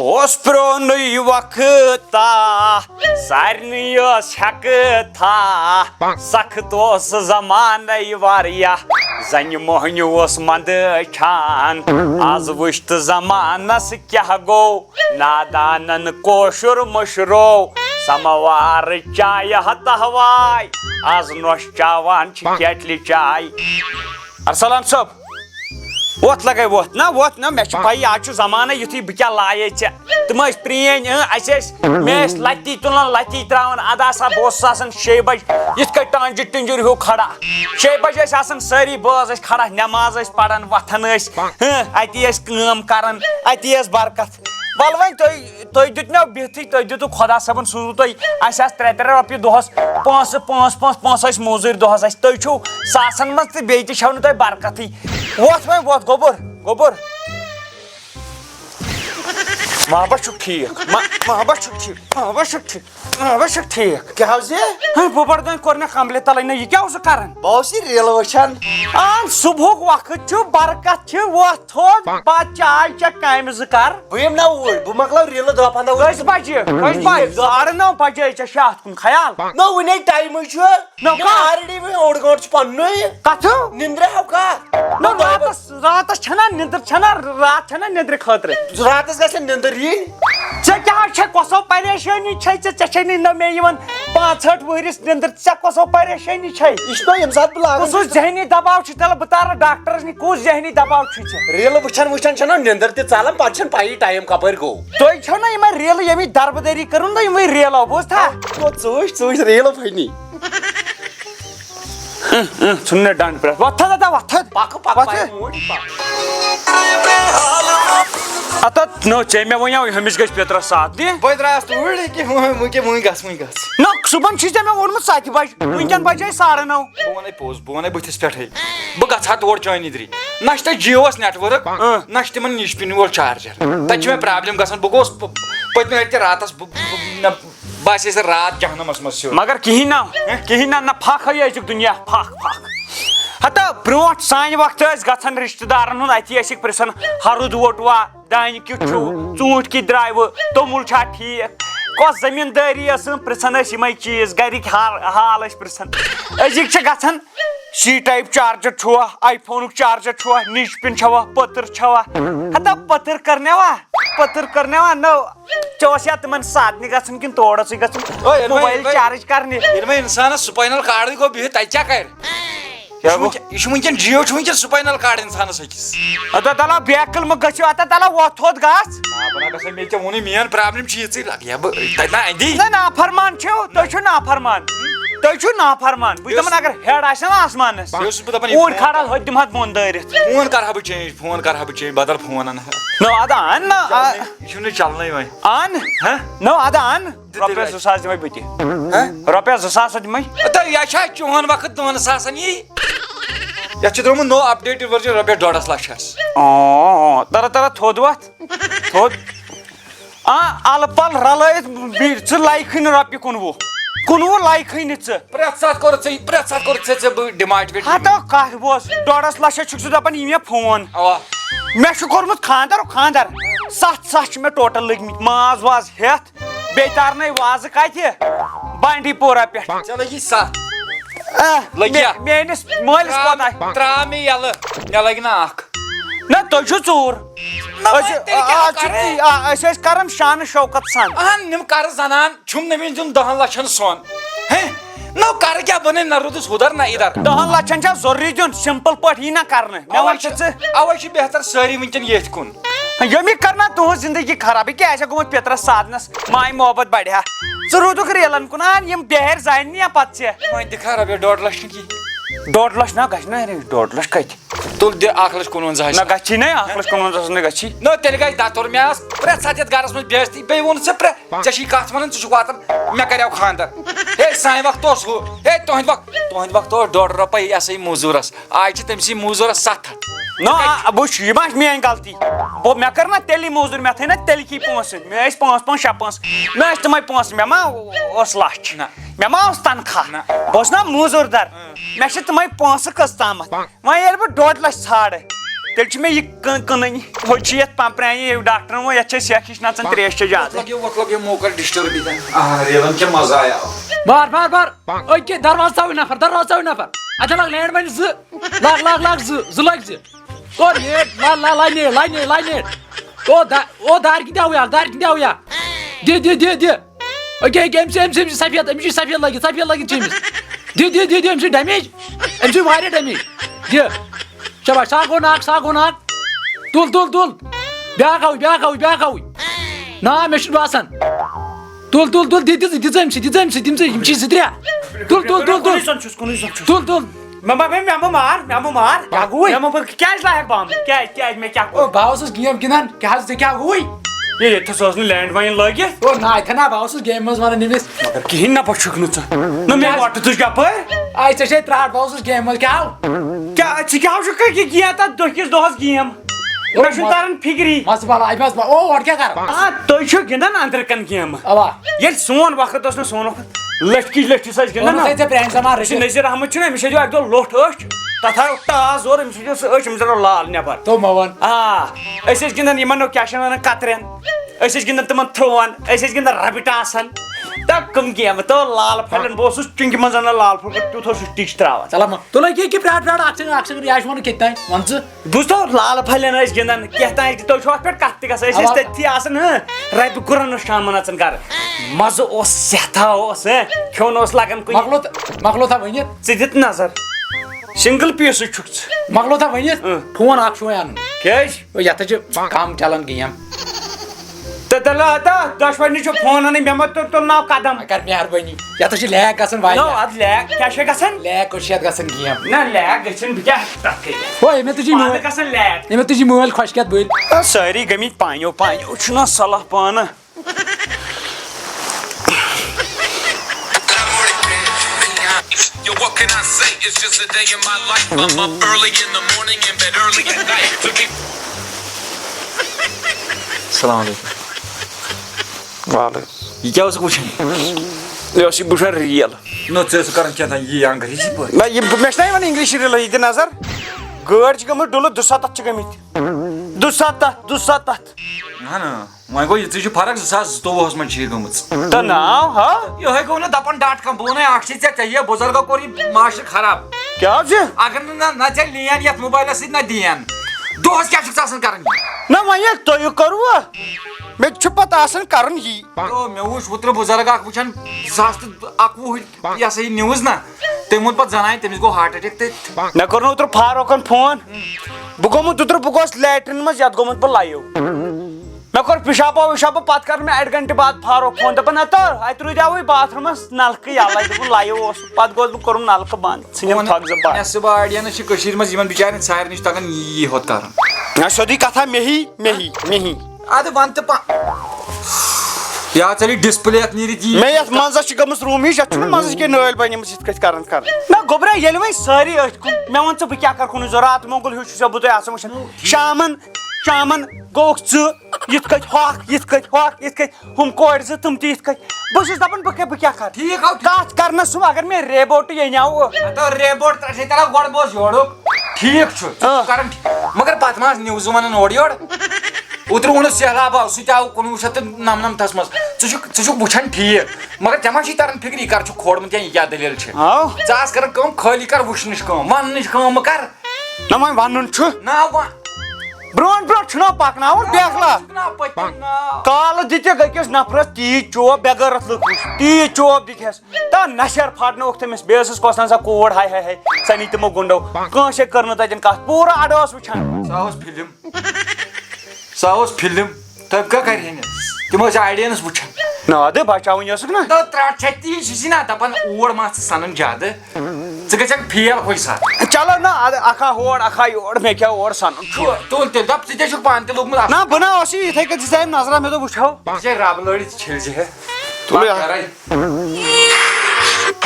اوس پرونُے وقتا سارنٕے ٲس ہٮ۪کہٕ سخت اوس زمانَے واریاہ زَنہِ موہنیو اوس منٛدٕ کھٮ۪ان آز وٕچھ تہٕ زمانس کیٛاہ گوٚو نادانن کوشُر مٔشرو سموار چایہِ ہتہ واے آز نۄشچاوان چھِ کیٹلہِ چاے ارسلان صٲب ووت لگے ووت نا مےٚ چھِ پَیی آز چھُ زمانہٕ یُتھُے بہٕ کیٛاہ لایے ژےٚ تِم ٲسۍ پرٛٲنۍ اَسہِ ٲسۍ مےٚ ٲسۍ لتی تُلان لتی ترٛاوان اَدٕ ہسا بہٕ اوسُس آسان 6 بجہِ یِتھ کٔنۍ ٹانجہِ ٹِنجُر ہیوٗ کھڑا 6 بجہِ ٲسۍ آسان سٲری بٲژ ٲسۍ کھڑا نٮ۪ماز ٲسۍ پران وۄتھان ٲسۍ اتی ٲسۍ کٲم کران اتی ٲس برکت ول وۄنۍ تُہۍ دیُتنو بِہتھٕے تُہۍ دِتُکھ خۄدا صٲبن سوٗزوُ تُہۍ اَسہِ آسہٕ 3 رۄپیہِ دۄہس پونٛسہٕ ٲسۍ موٚزوٗرۍ دۄہس اَسہِ تُہۍ چھِو ساسن منٛز تہٕ بیٚیہِ تہِ چھو نہٕ تۄہہِ برکتٕے ووت وۄنۍ ووت گوٚبُر محبت چھُ ٹھیٖک کیٛاہ اوس یہِ بوٚبردٲنۍ کوٚر مےٚ کملہِ تلے نہ یہِ کیٛاہ اوسُکھ کران بہٕ اوسُس یہِ ریٖلہٕ وٕچھان صبحُک وقت چھُ برکت چھِ وۄتھ تھوٚد پتہٕ چاے چٮ۪کھ کامہِ 2 کر بہٕ یِمہٕ نا اوٗرۍ بہٕ مۄکلاو ریٖلہٕ 10-15 کٔژِ بجہِ 9:30 بجے ژےٚ چھِ اتھ کُن خیال نہ وُنے ٹایمٕے چھُ آلریڈی وۄنۍ 1 گٲنٛٹہٕ چھُ پننُے کتھٕ نِندرِ ہاو کتھ راتس چھنا نِندٕر چھنا رات چھنا نِندرِ خٲطرٕ راتس گژھِ نِندٕر یِنۍ ژےٚ کیٛاہ چھےٚ کۄسو پریشٲنی چھے ژےٚ چھے نہٕ مےٚ یِوان 65 ؤہرِس نِندٕر ژےٚ کۄسو پریشٲنی چھے یہِ چھُ نا ییٚمہِ ساتہٕ بہٕ لاگان کُس ذہنی دباو چھُ تیٚلہِ بہٕ تارٕ ڈاکٹرس نِش کُس ذہنی دباو چھُے ژےٚ ریٖلہٕ وٕچھان چھےٚ نا نِندٕر تہِ ژلان پتہٕ چھنہٕ پَیی ٹایم کپٲرۍ گوٚو تُہۍ چھو نا یِمے ریلہٕ ییٚمِچ دربٕدٔری کٔرٕن نا یِمے ریلو بوٗزتھا ژٕ وٕچھ ریٖلہٕ فٔنی ژھُن ڈنڈ پٮ۪ٹھ وۄتھ دادا وۄتھ نو ژےٚ مےٚ وَنیو ہُمِس گژھِ پیترس ساتھ دِ بہٕ درٛایس توٗرۍ وٕنۍ گژھ نہ صُبحن چھُے ژےٚ مےٚ ووٚنمُت 7 بجہِ وٕنکٮ۪ن بجے 9:30 بہٕ وَنَے پوٚز بہٕ وَنَے بٕتھِس پٮ۪ٹھٕے بہٕ گژھٕ ہا تور چٲنی دِرِ نہ چھِ تَتہِ جِیووَس نیٹؤرٕک نہ چھِ تِمن نِش پِنہِ وول چارجر تَتہِ چھِ مےٚ پرابلِم گژھان بہٕ گوٚوُس پٔتمہِ لٹہِ تہِ راتس مےٚ باسے سۄ رات جہنمس منٛز سیوٚد مگر کِہیٖنۍ نہ پھکھٕے أزیُک دُنیا پھکھ ہتا برونٛٹھ سانہِ وقتہٕ ٲسۍ گژھان رِشتہٕ دارن ہُنٛد اتی ٲسِکھ پرژھان ہرُد ووٚٹوا دانہِ کیُتھ چھُ ژوٗنٛٹھۍ کِتھ درٛایوٕ توٚمُل چھا ٹھیٖک کۄس زٔمیٖندٲری ٲسٕم پرژھان ٲسۍ یِمے چیٖز گرِکۍ حال ٲسۍ پرژھان أزِکۍ چھِ گژھان C ٹایپ چارجر چھُوا آی فونُک چارجر چھُوا نِچ پِن چھوا پٔتٕر چھوا ہتا پٔتٕر کرنیوا نو ژےٚ اوس یا تِمن سادنہِ گژھُن کِنہٕ تور اوسُے گژھُن موبایل چارٕج کرنہِ ییٚلہِ وۄنۍ اِنسانس سُپاینل کاڈٕے گوٚو بِہِتھ تَتہِ کیٛاہ کرِ یہِ چھُ وٕنکٮ۪ن جِیو چھُ وٕنکٮ۪ن سُپاینل کاڈ اِنسانس أکِس تلا بیکل مہ گژھِو تلا وۄتھ تھوٚد گژھ بہٕ گژھٕ مےٚ ژےٚ ووٚنُے میٲنۍ پرابلِم چھِ یِژٕے لگہِ بہٕ تَتہِ نا اندی نہ نافرمان چھِو تُہۍ چھِو نافرمان بہٕ دَپان اگر ہیڈ آسہِ نا آسمانس اوٗرۍ کھڑا ہوٚتہِ دِمہٕ ہا بۄن دٲرِتھ فون کرٕ ہا بہٕ چینج بدل فون انہٕ ہا نو اَدٕ اَن نا یہِ چھُنہٕ چلنٕے وۄنۍ اَن نو اَدٕ اَن رۄپیس 2,000 دِمے بہٕ تہِ رۄپیس 2,000 دِمے یہِ چھا چون وقت 2 ساسن یی یتھ چھُ درٛومُت نوٚو اپڈیٹِڈ ؤرجن رۄپیس 1.5 لچھس ترا تھوٚد وتھ تھوٚد الہٕ پل رلٲیِتھ ژٕ لایکھٕے نہٕ رۄپیہِ 19 لایکھٕے نہٕ ژٕ پرٛٮ۪تھ ساتہٕ کوٚرُتھ ژےٚ بہٕ ڈِماٹِویٹ ہتو کتھ بوز 1.5 لچھس چھُکھ ژٕ دپان یہِ مےٚ فون مےٚ چھُ کوٚرمُت خانٛدر 7 چھِ مےٚ ٹوٹل لٔگمٕتۍ ماز واز ہٮ۪تھ بیٚیہِ تارنٲے وازٕ کتہِ بانڈی پورہ پٮ۪ٹھ ژےٚ لٔگی 7 میٲنِس مٲلِس کوتاہ ترٛاو مےٚ یَلہٕ مےٚ لگہِ نہٕ 1 نہ تُہۍ چھِو ژوٗر أسۍ ٲسۍ کران شانہٕ شوکت سان نِم کرٕ زنان چھُم نہٕ وۄنۍ دیُن 10 لچھن سۄن نو کرٕ کیٛاہ بہٕ نہ روٗدُس ہُدر نہ اِدھر 10 لچھن چھا ضروٗری دیُن سمپل پٲٹھۍ یی نہ کرنہٕ مےٚ وَن ژٕ اوے چھُ بہتر سٲری وٕنکٮ۪ن ییٚتھۍ کُن ییٚمہِ کرنا تُہنٛز زندگی خراب یہِ کیٛاہ آسہِ گوٚمُت پیترس سادنس ماے محبت بڑِ ہا ژٕ روٗدُکھ ریلن کُن یِم بہر زانہِ نہٕ یا پتہٕ ژےٚ وۄنۍ دِکھا رۄپیس 1.5 لچھ نہٕ کِہیٖنۍ 1.5 لچھ نہ گژھِ نا 1.5 لچھ کتہِ تُل دِ 1,55,000 نہ گژھی نا 1,55,000 نہ گژھی نو تیٚلہِ گژھِ دتُر مےٚ ٲس پرٛٮ۪تھ ساتہٕ یتھ گرس منٛز بے عزتی بیٚیہِ ووٚنُتھ ژےٚ ژےٚ چھی کتھ ونان ژٕ چھُکھ واتان مےٚ کریو خانٛدر سانہِ وقتہٕ اوس ہُہ تُہنٛدِ وقتہٕ اوس 1.5 رۄپیہِ یہِ ہسا یہِ موٚزوٗرس آز چھِ تٔمۍ سٕے موٚزوٗرس 7 ہتھ نہ وٕچھ یہِ ما چھِ میٲنۍ غلطی مےٚ کٔر نا تیٚلی موٚزوٗرۍ مےٚ تھٲے نا تیٚلکی پونٛسہٕ مےٚ ٲسۍ 5-5 6 مےٚ ٲسۍ تِمے پونٛسہٕ مےٚ ما اوس لچھ مےٚ ما اوس تنخواہ بہٕ اوسُس نا موٚزوٗر در مےٚ چھِ تِمے پونٛسہٕ کٔژ تامتھ وۄنۍ ییٚلہِ بہٕ 1.5 لچھ ژھانڈٕ تیل چھ مے یہ کنن ہوچ یت پمپرانی ڈاکٹرن وہ یت چھ سیکھ ہش نژن تریش چھ زیادہ لگے موقع ڈسٹرب ریون کیا مزہ آیا بار اوکے دروازہ تھاو نفر اچھا لگ لینڈ مائن ز لاگ ز او نیٹ لا او دار کی داویا دے اوکے ایم سی سفید لگی چیمس دے ام سی ڈیمیج ام سی واریا ڈیمیج دے شاباش سا گو ناک تل بیاکھ آوی نا مے چھ باسان تل دِژ أمۍ سۭتۍ یِم چھی زٕ ترٛےٚ تُل کیٛازِ لایق بم کیٛازِ مےٚ کیٛاہ کوٚر بہٕ اوسُس گیم گِنٛدان کیٛاہ حظ ژےٚ کیٛاہ گوٚوُے ییٚتھس ٲس نہٕ لینڈ ماین لٲگِتھ نا بہٕ اوسُس گیمہِ منٛز وَنان أمِس مگر کِہیٖنۍ نہ پَتہٕ چھُکھ نہٕ ژٕ نہ مےٚ وۄٹہٕ تُج یپٲرۍ آے ژےٚ چھے ترٛاٹ بہٕ اوسُس گیمہِ منٛز کیٛاہ کیٛاہ ژٕ کیٛاہ چھُکھ گِنٛدان تَتھ دۄہکِس دۄہس گیم مےٚ چھُنہٕ تران فِکری مَزٕ بَلاے اور کیٛاہ کَرٕ تُہۍ چھِو گِنٛدان أنٛدرٕ کَنۍ گیمہٕ اوا ییٚلہِ سون وقت اوس نہٕ سون وقت لٔٹھکِچ ٲسۍ گِنٛدان ژےٚ پرٛانہِ زمانہٕ أسۍ چھِ نذیٖر احمد چھُنہ أمِس ہیٚتیو اَکہِ دۄہ لوٚٹھ أچھ تَتھ آو ٹاس زور أمِس ہیٚتیو سُہ أچھ أمِس درٛاو لال نٮ۪بر تو مےٚ ووٚن أسۍ ٲسۍ گِنٛدان یِمن کیٛاہ چھِ وَنان کترٮ۪ن أسۍ ٲسۍ گِنٛدان تِمن تھرٛووَن أسۍ ٲسۍ گِنٛدان ربہِ ٹاسن تہٕ کٕم گیمہٕ تو لال پھلٮ۪ن بہٕ اوسُس چُنٛگہِ منٛز اَنان لال پھوٚل تیُتھ اوسُس ٹِچ تراوان چلو تُل ییٚکیٛاہ پرٛاٹ اکھ سیکنڈ یہِ چھُ وَنُن کیٛاہ تانۍ وَن ژٕ بوٗزتو لال پھلٮ۪ن ٲسۍ گِنٛدان کیٛاہ تانۍ تُہۍ چھِو اَتھ پٮ۪ٹھ کتھ تہِ گژھان أسۍ ٲسۍ تٔتھی آسان ربہِ گُرن اوس شامن اژان گرٕ مزٕ اوس سٮ۪ٹھاہ اوس کھیوٚن اوس لگان کُنہِ مۄکلوتھا ؤنِتھ ژٕ دِتھ نظر سنگل پیٖسٕے چھُکھ ژٕ مۄکلوتھا ؤنِتھ فون اکھ چھُ وۄنۍ اَنُن کیٛازِ یتھ چھِ کم چلان گیم دۄشوٕنی چھُ فون اَنٕنۍ مےٚ مہ تُل ناو قدم کر مہربٲنی یتھ چھِ لیک گژھان واریاہ اَدٕ لیک کیٛاہ چھےٚ گژھان لیک چھِ یتھ گژھان گیم نہ لیک گژھِنۍ بہٕ کیٛاہ تتھ کٔرِتھ ہو ییٚمہِ تُجی گژھان لیک ییٚمہِ تُجی مٲلۍ خۄش کٮ۪تھ بٔلۍ سٲری گٔمٕتۍ پانیو چھُنہ صلح پانہٕ Yo, what can I say? It's just a day in my life. I'm up early in the morning and bed early at night. السلام علیکم وعلیکم یہ کیا اوسُکھ وٕچھان یہِ اوس یہِ وٕچھان ریٖل نو ژٕ ٲسٕکھ کران کیٛاہ تام یی انگریٖزی پٲٹھۍ مےٚ چھُنہ یِوان اِنگلِش ریٖلہٕ یہِ دِ نظر گٲڑۍ چھِ گٔمٕژ ڈُلہٕ 17 چھِ گٔمٕتۍ 17 اہن وۄنۍ گوٚو یِژٕے چھِ فرق 2024 منٛز چھِ یہِ گٔمٕژ تہٕ ناو ہا یِہوے گوٚو نہٕ دپان .com بہٕ وَنے اکھ چیٖز ژےٚ یہِ بُزرگو کوٚر یہِ معاشرٕ خراب کیٛاہ چھِ اگر نہٕ نہ ژےٚ لین یتھ موبایلس سۭتۍ نہ دِین دۄہس کیٛاہ چھُکھ ژٕ آسان کران نہ وۄنۍ ییٚلہِ تۄہہِ کوٚروٕ مےٚ تہِ چھُ پتہٕ آسان کرُن یی مےٚ وٕچھ اوترٕ بُزرگ اکھ وٕچھان 2021 یہِ ہسا یہِ نِوٕز نا تٔمۍ ووٚن پتہٕ زنانہِ تٔمِس گوٚو ہارٹ اٹیک تہٕ مےٚ کوٚر نہٕ اوترٕ فاروقن فون بہٕ گوٚمُت اوترٕ بہٕ گوس لیٹرِن منٛز یتھ گوٚمُت بہٕ لایِو مےٚ کوٚر پِشاپا وِشاپا پتہٕ کر مےٚ 1 گنٹہٕ بعد فاروق فون دپان اَتہِ روٗدیٛاوٕے باتھ روٗمس نلکہٕ یَلے دوٚپُن لایِو اوس پتہٕ گوس بہٕ کوٚرُم نلکہٕ بنٛد ژھٕنِم تھۄکھ زٕ بنٛد نٮ۪صٕب آڈینٕس چھِ کٔشیٖرِ منٛز یِمن بِچارٮ۪ن سارنٕے چھُ تگان یی ہوت کرُن نہ سیوٚدُے کتھا مےٚ ادٕ ون تہٕ یا ژَلہِ ڈِسپٕلے یتھ نیٖرِتھ یی مےٚ یتھ منٛزس چھِ گٔمٕژ روٗم ہِش یتھ چھُنہ منٛزس کینٛہہ نٲلۍ بنیمٕژ یِتھ کٔٹھۍ کران نہ گوٚبرا ییٚلہِ وۄنۍ سٲری أتھۍ کُن مےٚ ووٚن ژٕ بہٕ کیٛاہ کرٕ کُنُے زوٚن راتہٕ مۄنگُل ہیوٗ چھُسا بہٕ تۄہہِ آسان وٕچھان شامن گوٚوُکھ ژٕ یِتھ کٔٹھۍ ہۄکھ یِتھ کٔٹھۍ ہُم کورِ زٕ تِم تہِ یِتھ کٔٹھۍ بہٕ چھُس دپان بہٕ کیٛاہ کرٕ ٹھیٖک کتھ کرنس سُہ اگر مےٚ ریبوٹہٕ اَنیاو ریبوٹ ترٛےٚ چھے تران گۄڈٕ بوز یورُک ٹھیٖک چھُ کران مگر پتہٕ ما آسہِ نِوزٕ ونان اورٕ یورٕ اوترٕ ووٚنُکھ سہلاب آو سُہ تہِ آو 1999 منٛز ژٕ چھُکھ وٕچھان ٹھیٖک مگر ژےٚ ما چھِ تران فِکری کر چھُکھ کھولمُت یا یہِ کیٛاہ دٔلیٖل چھِ ژٕ آس کران کٲم خٲلی کر وٕچھنٕچ کٲم وننٕچ کٲم مہ کر نہ وۄنۍ ونُن چھُ ناو برونٛٹھ چھُنہ پکناوُن کالہٕ دِتِکھ أکِس نفرس تیٖژ چوب بےغٲرت لُکھ وٕچھ تیٖژ چوب دِتہس تا نشر پھاٹنووُکھ تٔمِس بیٚیہِ ٲسٕس کۄس سا کوٗر ہاے سۄ نی تِمو گُنڈو کٲنٛسے کٔر نہٕ تتٮ۪ن کتھ پوٗرٕ اڈٕ اوس وٕچھان سۄ ٲس فِلم تۄہہِ کیٛاہ کرِ ہن تِم ٲسۍ آڈینٕس وٕچھان نہ ادٕ بچاوٕنۍ ٲسٕکھ نا ترٛٹھ چھِ تی چھُسی نا دپان اور ما ژٕ سنان زیادٕ ژٕ گژھکھ فیل ہُے ساتہٕ چلو نہ ادٕ اکھا ہور اکھا یور مےٚ کیٛاہ اور سنُن چھُ تُل تیٚلہِ دپ ژٕ تے چھُکھ پانہٕ تہِ لوٚگمُت نہ بہٕ نہ اوسُے یِتھٕے کٔنۍ دِژیٚم نظرا مےٚ دوٚپ وٕچھو رب لٲڑِتھ چھٔلۍ زِ ہے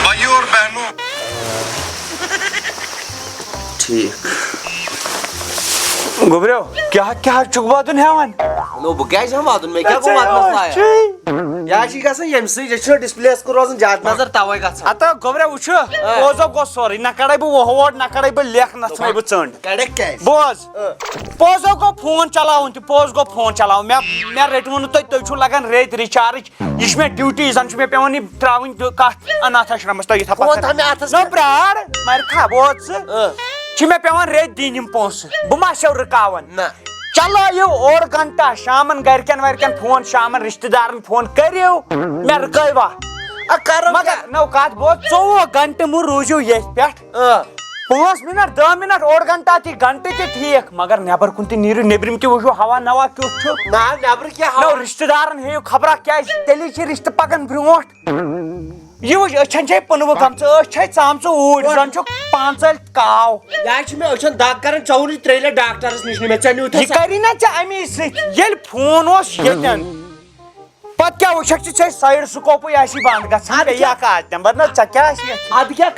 Mayor Bano. ٹھیٖک گوبریو کیا چھُکھ واتُن ہٮ۪وان نو بہٕ کیٛازِ ہٮ۪مہٕ واتُن مےٚ کیٛاہ گوٚو واتنس لایق یا چھِ گژھان ییٚمہِ سۭتۍ یہِ چھُ ڈِسپلیس کُن روزان زیادٕ نظر تَوَے گژھان ہتا گوبریو وٕچھ پوزو گوٚو سورُے نہ کڑے بہٕ ووٹ نہ کڑے بہٕ لیکھ نہ ژھٕنَے بہٕ ژٔنٛڈ کَڑٮ۪کھ کیٛازِ بوز پوزو گوٚو فون چلاوُن تہِ پوز گوٚو فون چلاوُن مےٚ رٔٹوٕ نہٕ تُہۍ چھُو لگان رٮ۪تۍ رِچارٕج یہِ چھِ مےٚ ڈیوٗٹی زن چھُ مےٚ پیٚوان یہِ ترٛاوٕنۍ کتھ اناتھ آشرمس تۄہہِ یِتھا فون تھاو مےٚ اَتھس نو پرٛار مگر کھا بوز ژٕ چھِ مےٚ پیٚوان رٮ۪تۍ دِنۍ یِم پونٛسہٕ بہٕ ما چھَو رُکاوان نہ چلٲیِو اوٚڑ گنٹا شامن گرِکٮ۪ن ورکٮ۪ن فون شامن رشتہٕ دارن فون کٔرِو مےٚ رُکٲیوا کرو مگر نو کتھ بوز 24 گنٹہٕ مہٕ روٗزِو ییٚتھۍ پٮ۪ٹھ 5 منٹ 10 منٹ اوٚڑ گنٹا تہِ گنٹہٕ تہِ ٹھیٖک مگر نٮ۪بر کُن تہِ نیٖرِو نیٚبرِم تہِ وٕچھِو ہوا نوا کیُتھ چھُ نہ نٮ۪برٕ کیٛاہ نو رشتہٕ دارن ہیٚیِو خبرا کیٛازِ تیٚلی چھِ رشتہٕ پکان برٛونٛٹھ یہِ وٕچھ أچھن چھے پٕنوٕ گٔمژٕ أچھ چھے ژامژٕ اوٗرۍ زن چھُکھ پانٛژٲلۍ کاو یا چھِ مےٚ أچھن دگ کران ژےٚ ووٚنُے 3 لٹہِ ڈاکٹرس نِش نِمےٚ ژےٚ نیوٗتھَے یہِ کری نا ژےٚ امی سۭتۍ ییٚلہِ فون اوس ییٚتٮ۪ن پتہٕ کیٛاہ وٕچھکھ ژٕ ژےٚ سایڈ سکوپٕے آسی بنٛد گژھان بیٚیہِ اکھ آز نمبر نہ ژےٚ کیٛاہ آسی ادٕ کیٛاہ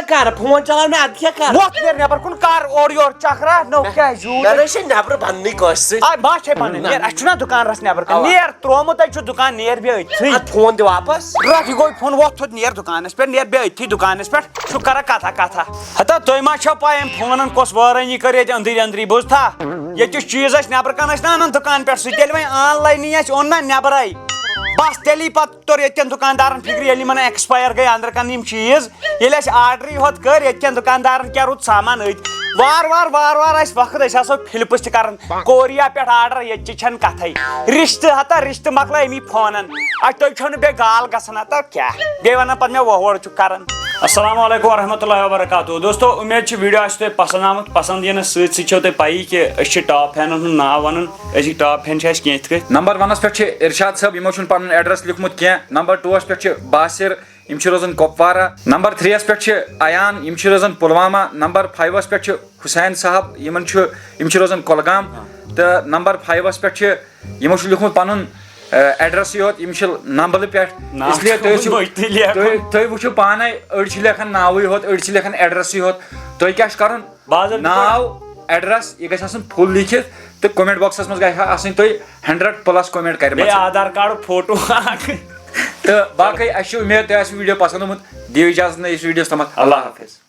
کرٕ فون چلاونہٕ ادٕ کیٛاہ کرٕ وۄتھ نیٖر نٮ۪بر کُن کر اورٕ یورٕ چکرا نو کیٛازِ زیوٗٹھ مےٚ نَے چھِ نٮ۪برٕ بننٕے کٲنٛسہِ سۭتۍ آ بہٕ چھے پنٕنۍ نیر اَسہِ چھُنہ دُکانس نٮ۪بر کُن نیر ترٛوومُت چھُ دُکان نیر بیٚیہِ أتھۍ ادٕ فون دِ واپس رٹھ یہِ گوٚو فون وۄتھ تھوٚد نیر دُکانس پٮ۪ٹھ نیر بیٚیہِ أتھی دُکانس پٮ۪ٹھ چھُ کران کتھا ہتا تۄہہِ ما چھو پاے أمۍ فونن کۄس وٲرٲنی کٔر ییٚتہِ أنٛدٕرۍ أنٛدٕرۍ بوٗزتھا ییٚتہِ یُس چیٖز اَسہِ نٮ۪برٕ کَن ٲسۍ نا انان دُکان پٮ۪ٹھ سُہ تیٚلہِ وۄنۍ آن لاینٕے اَسہِ اوٚن نا نٮ۪برے بس تیٚلی پتہٕ توٚر ییٚتٮ۪ن دُکاندارن فِکرِ ییٚلہِ یِمن ایٚکٕسپایر گٔے أنٛدرٕ کَنہِ یِم چیٖز ییٚلہِ اَسہِ آرڈرٕے یوت کٔر ییٚتہِ دُکاندارن کیٛاہ روٗد سامان أتھۍ وار آسہِ وقت أسۍ آسو فِلپٕس تہِ کران کوریا پٮ۪ٹھ آرڈر ییٚتہِ چھنہٕ کتھے رشتہٕ مۄکلٲے امی فونن ادٕ تُہۍ چھو نہٕ بیٚیہِ گال گژھان ہتا کیٛاہ بیٚیہِ ونان پتہٕ مےٚ وۄہوڑ چھُکھ کران السلام علیکم ورحمۃ اللہ وبرکاتہ دوستو اُمید چھِ ویٖڈیو آسہِ تۄہہِ پسنٛد آمُت پسنٛد یِنس سۭتۍ سۭتۍ چھو تۄہہِ پَیی کہِ أسۍ چھِ ٹاپ فینن ہُنٛد ناو ونان أزِکۍ ٹاپ فین چھِ اَسہِ کینٛہہ یِتھ کٔنۍ نمبر 1 پٮ۪ٹھ چھِ ارشاد صٲب یِمو چھُنہٕ پنُن ایڈرس لیوٗکھمُت کینٛہہ نمبر 2 پٮ۪ٹھ چھِ باسِر یِم چھِ روزان کۄپوارہ نمبر 3 پٮ۪ٹھ چھِ ایان یِم چھِ روزان پُلوامہ نمبر 5 پٮ۪ٹھ چھِ حُسین صاحب یِم چھِ روزان کۄلگام تہٕ نمبر 5 پٮ۪ٹھ چھِ یِمو چھُ لیوٗکھمُت پنُن ایڈرسٕے یوت یِم چھِ نمبلہٕ پٮ۪ٹھ اس لیے تُہۍ وٕچھِو پانے أڑۍ چھِ لیکھان ناوٕے یوت أڑۍ چھِ لیکھان ایڈرسٕے یوت تۄہہِ کیٛاہ چھُ کرُن ناو ایڈرس یہِ گژھِ آسُن فُل لیٖکھِتھ تہٕ کومنٹ باکسس منٛز گژھِ آسٕنۍ تۄہہِ 100+ کومنٹ کٔرمٕژ آدھار کارڈُک فوٹو تہٕ باقٕے اَسہِ چھِ اُمید تۄہہِ آسہِ ویٖڈیو پسنٛد آمُت دِیِو اِجازت نہٕ أسۍ ویٖڈیوَس تامَتھ اللہ حافظ